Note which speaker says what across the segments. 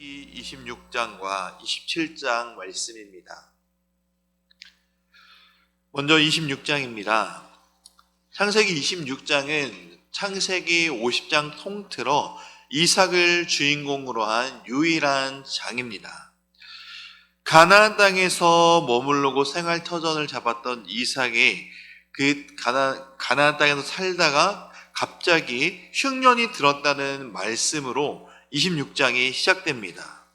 Speaker 1: 창세기 26장과 27장 말씀입니다. 먼저 26장입니다. 창세기 26장은 창세기 50장 통틀어 이삭을 주인공으로 한 유일한 장입니다. 가나안 땅에서 머무르고 생활터전을 잡았던 이삭이 그 가나안 땅에서 살다가 갑자기 흉년이 들었다는 말씀으로 26장이 시작됩니다.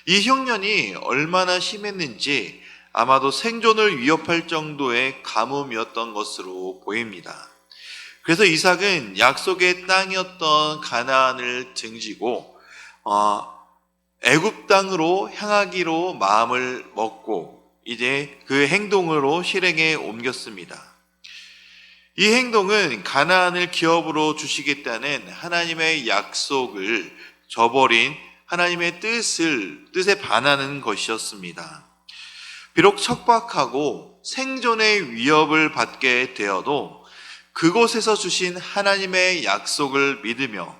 Speaker 1: 이 흉년이 얼마나 심했는지 아마도 생존을 위협할 정도의 가뭄이었던 것으로 보입니다. 그래서 이삭은 약속의 땅이었던 가나안을 등지고 애굽 땅으로 향하기로 마음을 먹고 이제 그 행동으로 실행에 옮겼습니다. 이 행동은 가나안을 기업으로 주시겠다는 하나님의 약속을 저버린 하나님의 뜻에 반하는 것이었습니다. 비록 척박하고 생존의 위협을 받게 되어도 그곳에서 주신 하나님의 약속을 믿으며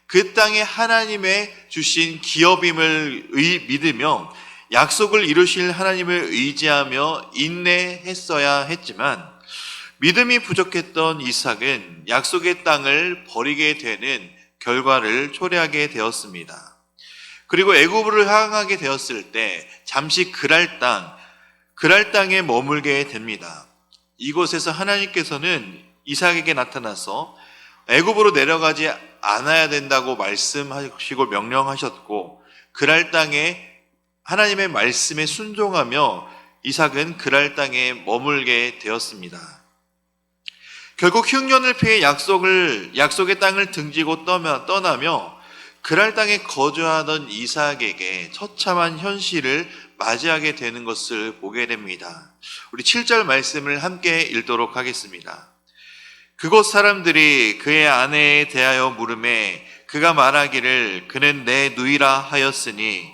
Speaker 1: 그 땅에 하나님의 주신 기업임을 믿으며 약속을 이루실 하나님을 의지하며 인내했어야 했지만 믿음이 부족했던 이삭은 약속의 땅을 버리게 되는 결과를 초래하게 되었습니다. 그리고 애굽으로 향하게 되었을 때 잠시 그랄 땅에 머물게 됩니다. 이곳에서 하나님께서는 이삭에게 나타나서 애굽으로 내려가지 않아야 된다고 말씀하시고 명령하셨고 그랄 땅에 하나님의 말씀에 순종하며 이삭은 그랄 땅에 머물게 되었습니다. 결국 흉년을 피해 약속의 땅을 등지고 떠나며 그랄 땅에 거주하던 이삭에게 처참한 현실을 맞이하게 되는 것을 보게 됩니다. 우리 7절 말씀을 함께 읽도록 하겠습니다. 그곳 사람들이 그의 아내에 대하여 물으매 그가 말하기를 그는 내 누이라 하였으니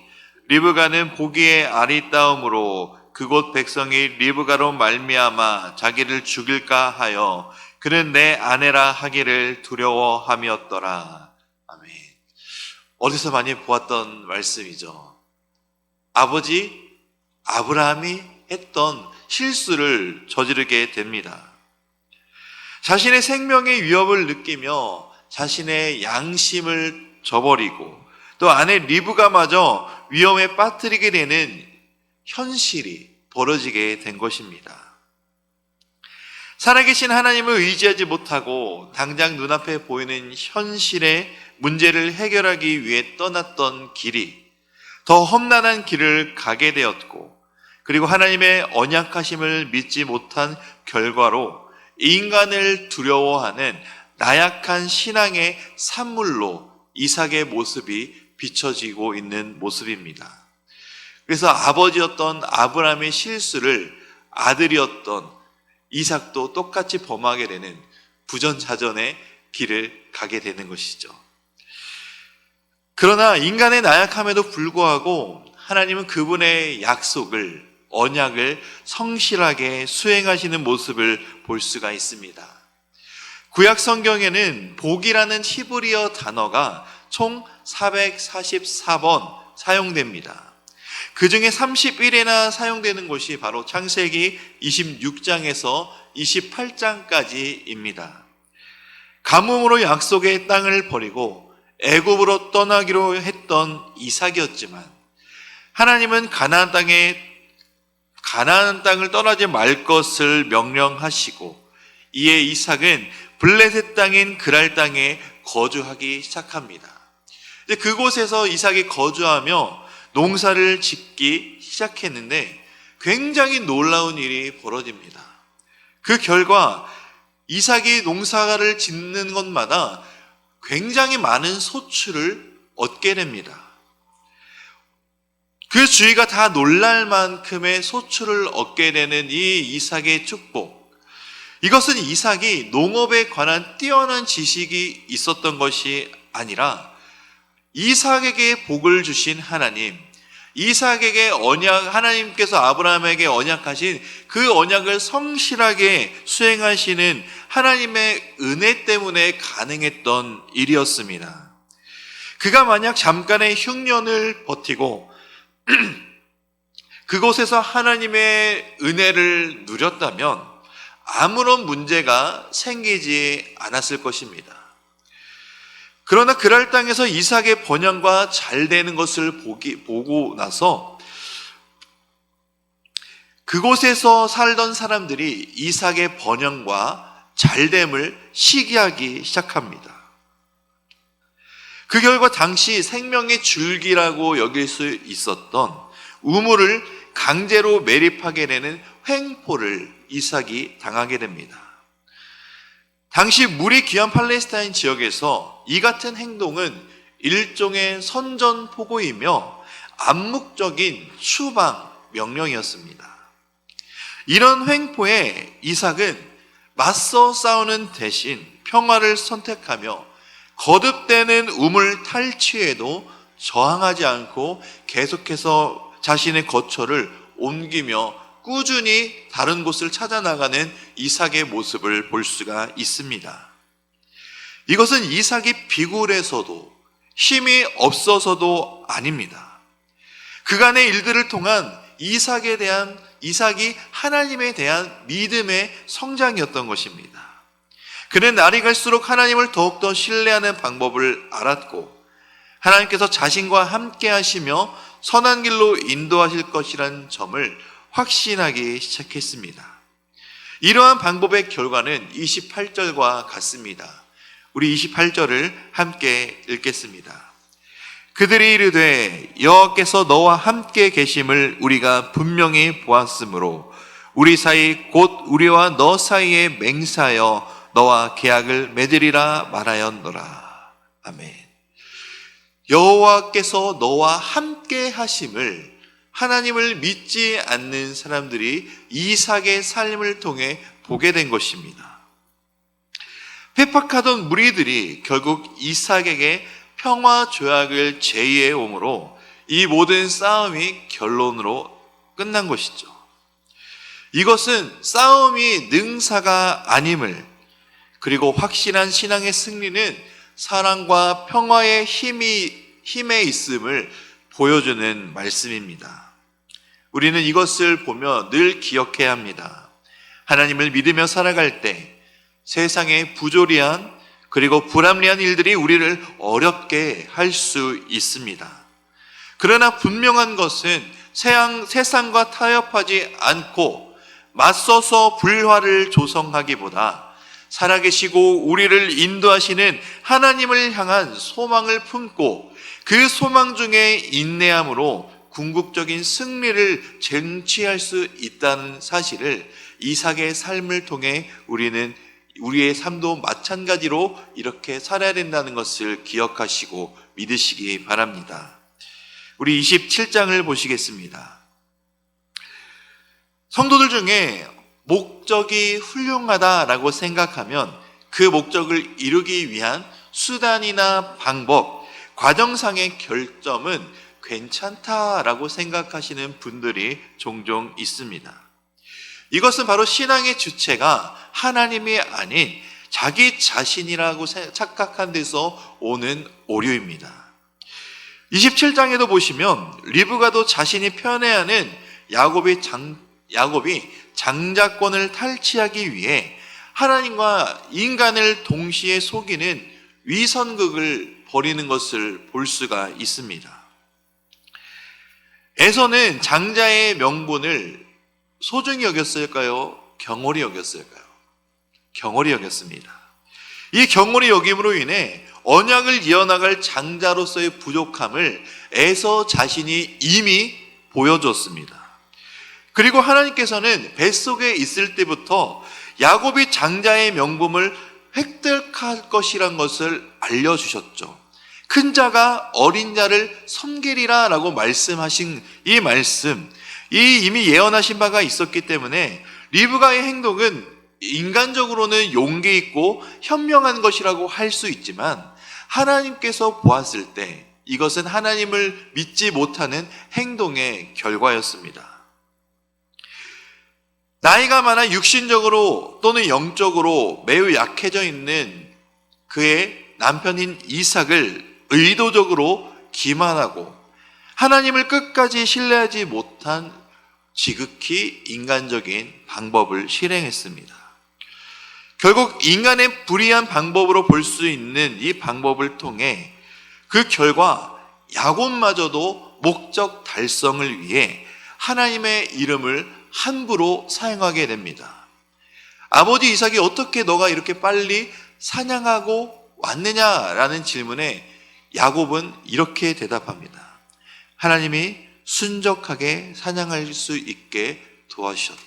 Speaker 1: 리브가는 보기에 아리따움으로 그곳 백성이 리브가로 말미암아 자기를 죽일까 하여 그는 내 아내라 하기를 두려워함이었더라. 아멘. 어디서 많이 보았던 말씀이죠. 아버지 아브라함이 했던 실수를 저지르게 됩니다. 자신의 생명의 위협을 느끼며 자신의 양심을 저버리고 또 아내 리브가마저 위험에 빠뜨리게 되는 현실이 벌어지게 된 것입니다. 살아계신 하나님을 의지하지 못하고 당장 눈앞에 보이는 현실의 문제를 해결하기 위해 떠났던 길이 더 험난한 길을 가게 되었고 그리고 하나님의 언약하심을 믿지 못한 결과로 인간을 두려워하는 나약한 신앙의 산물로 이삭의 모습이 비춰지고 있는 모습입니다. 그래서 아버지였던 아브라함의 실수를 아들이었던 이삭도 똑같이 범하게 되는 부전자전의 길을 가게 되는 것이죠. 그러나 인간의 나약함에도 불구하고 하나님은 그분의 언약을 성실하게 수행하시는 모습을 볼 수가 있습니다. 구약 성경에는 복이라는 히브리어 단어가 총 444번 사용됩니다. 그 중에 31회나 사용되는 것이 바로 창세기 26장에서 28장까지입니다. 가뭄으로 약속의 땅을 버리고 애굽으로 떠나기로 했던 이삭이었지만 하나님은 가나안 땅을 떠나지 말 것을 명령하시고 이에 이삭은 블레셋 땅인 그랄 땅에 거주하기 시작합니다. 그곳에서 이삭이 거주하며 농사를 짓기 시작했는데 굉장히 놀라운 일이 벌어집니다. 그 결과 이삭이 농사를 짓는 것마다 굉장히 많은 소출을 얻게 됩니다. 그 주위가 다 놀랄 만큼의 소출을 얻게 되는 이 이삭의 축복. 이것은 이삭이 농업에 관한 뛰어난 지식이 있었던 것이 아니라 이삭에게 복을 주신 하나님, 이삭에게 하나님께서 아브라함에게 언약하신 그 언약을 성실하게 수행하시는 하나님의 은혜 때문에 가능했던 일이었습니다. 그가 만약 잠깐의 흉년을 버티고 그곳에서 하나님의 은혜를 누렸다면 아무런 문제가 생기지 않았을 것입니다. 그러나 그랄 땅에서 이삭의 번영과 잘 되는 것을 보고 나서 그곳에서 살던 사람들이 이삭의 번영과 잘됨을 시기하기 시작합니다. 그 결과 당시 생명의 줄기라고 여길 수 있었던 우물을 강제로 매립하게 되는 횡포를 이삭이 당하게 됩니다. 당시 물이 귀한 팔레스타인 지역에서 이 같은 행동은 일종의 선전포고이며 암묵적인 추방 명령이었습니다. 이런 횡포에 이삭은 맞서 싸우는 대신 평화를 선택하며 거듭되는 우물 탈취에도 저항하지 않고 계속해서 자신의 거처를 옮기며 꾸준히 다른 곳을 찾아 나가는 이삭의 모습을 볼 수가 있습니다. 이것은 이삭이 비굴해서도 힘이 없어서도 아닙니다. 그간의 일들을 통한 이삭이 하나님에 대한 믿음의 성장이었던 것입니다. 그는 날이 갈수록 하나님을 더욱더 신뢰하는 방법을 알았고 하나님께서 자신과 함께 하시며 선한 길로 인도하실 것이라는 점을 확신하기 시작했습니다. 이러한 방법의 결과는 28절과 같습니다. 우리 28절을 함께 읽겠습니다. 그들이 이르되 여호와께서 너와 함께 계심을 우리가 분명히 보았으므로 우리 사이 곧 우리와 너 사이에 맹세하여 너와 계약을 맺으리라 말하였노라. 아멘. 여호와께서 너와 함께 하심을 하나님을 믿지 않는 사람들이 이삭의 삶을 통해 보게 된 것입니다. 회박하던 무리들이 결국 이삭에게 평화 조약을 제의해 오므로 이 모든 싸움이 결론으로 끝난 것이죠. 이것은 싸움이 능사가 아님을, 그리고 확실한 신앙의 승리는 사랑과 평화의 힘에 있음을 보여주는 말씀입니다. 우리는 이것을 보며 늘 기억해야 합니다. 하나님을 믿으며 살아갈 때 세상의 부조리한 그리고 불합리한 일들이 우리를 어렵게 할 수 있습니다. 그러나 분명한 것은 세상과 타협하지 않고 맞서서 불화를 조성하기보다 살아계시고 우리를 인도하시는 하나님을 향한 소망을 품고 그 소망 중에 인내함으로 궁극적인 승리를 쟁취할 수 있다는 사실을 이삭의 삶을 통해 우리는 우리의 삶도 마찬가지로 이렇게 살아야 된다는 것을 기억하시고 믿으시기 바랍니다. 우리 27장을 보시겠습니다. 성도들 중에 목적이 훌륭하다라고 생각하면 그 목적을 이루기 위한 수단이나 방법, 과정상의 결점은 괜찮다라고 생각하시는 분들이 종종 있습니다. 이것은 바로 신앙의 주체가 하나님이 아닌 자기 자신이라고 착각한 데서 오는 오류입니다. 27장에도 보시면 리브가도 자신이 편애하는 야곱이 장자권을 탈취하기 위해 하나님과 인간을 동시에 속이는 위선극을 벌이는 것을 볼 수가 있습니다. 에서는 장자의 명분을 소중히 여겼을까요? 경홀히 여겼을까요? 경홀히 여겼습니다. 이 경홀히 여김으로 인해 언약을 이어나갈 장자로서의 부족함을 에서 자신이 이미 보여줬습니다. 그리고 하나님께서는 뱃속에 있을 때부터 야곱이 장자의 명분을 획득할 것이란 것을 알려주셨죠. 큰 자가 어린 자를 섬기리라 라고 말씀하신 이 말씀, 이미 예언하신 바가 있었기 때문에 리브가의 행동은 인간적으로는 용기 있고 현명한 것이라고 할 수 있지만 하나님께서 보았을 때 이것은 하나님을 믿지 못하는 행동의 결과였습니다. 나이가 많아 육신적으로 또는 영적으로 매우 약해져 있는 그의 남편인 이삭을 의도적으로 기만하고 하나님을 끝까지 신뢰하지 못한 지극히 인간적인 방법을 실행했습니다. 결국 인간의 불의한 방법으로 볼 수 있는 이 방법을 통해 그 결과 야곱마저도 목적 달성을 위해 하나님의 이름을 함부로 사용하게 됩니다. 아버지 이삭이 어떻게 너가 이렇게 빨리 사냥하고 왔느냐라는 질문에 야곱은 이렇게 대답합니다. 하나님이 순적하게 사냥할 수 있게 도와주셨다.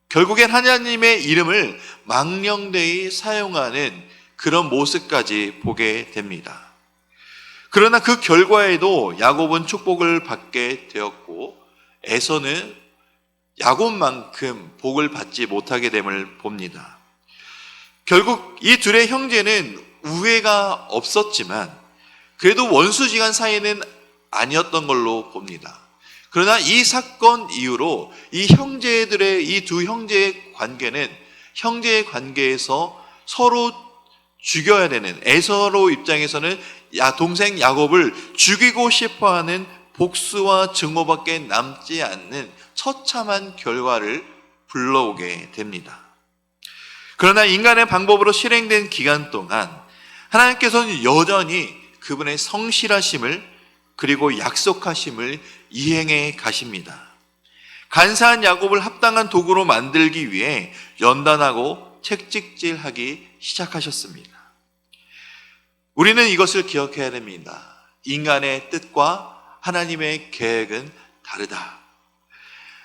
Speaker 1: 결국엔 하나님의 이름을 망령되이 사용하는 그런 모습까지 보게 됩니다. 그러나 그 결과에도 야곱은 축복을 받게 되었고 에서는 야곱만큼 복을 받지 못하게 됨을 봅니다. 결국 이 둘의 형제는 우애가 없었지만 그래도 원수지간 사이는 아니었던 걸로 봅니다. 그러나 이 사건 이후로 이 두 형제의 관계는 형제의 관계에서 서로 죽여야 되는, 에서로 입장에서는 동생 야곱을 죽이고 싶어하는 복수와 증오밖에 남지 않는 처참한 결과를 불러오게 됩니다. 그러나 인간의 방법으로 실행된 기간 동안 하나님께서는 여전히 그분의 성실하심을 그리고 약속하심을 이행해 가십니다. 간사한 야곱을 합당한 도구로 만들기 위해 연단하고 채찍질하기 시작하셨습니다. 우리는 이것을 기억해야 됩니다. 인간의 뜻과 하나님의 계획은 다르다.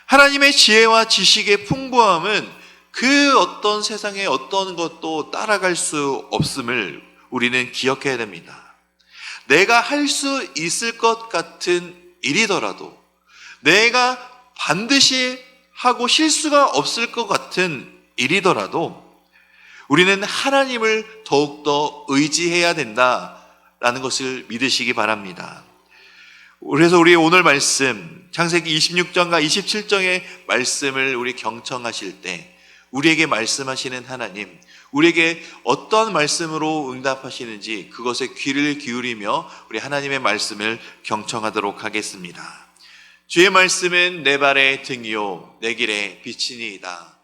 Speaker 1: 하나님의 지혜와 지식의 풍부함은 그 어떤 세상의 어떤 것도 따라갈 수 없음을 우리는 기억해야 됩니다. 내가 할 수 있을 것 같은 일이더라도 내가 반드시 하고 실수가 없을 것 같은 일이더라도 우리는 하나님을 더욱더 의지해야 된다라는 것을 믿으시기 바랍니다. 그래서 우리 오늘 말씀 창세기 26장과 27장의 말씀을 우리 경청하실 때 우리에게 말씀하시는 하나님, 우리에게 어떤 말씀으로 응답하시는지 그것에 귀를 기울이며 우리 하나님의 말씀을 경청하도록 하겠습니다. 주의 말씀은 내 발의 등이요 내 길의 빛이니이다.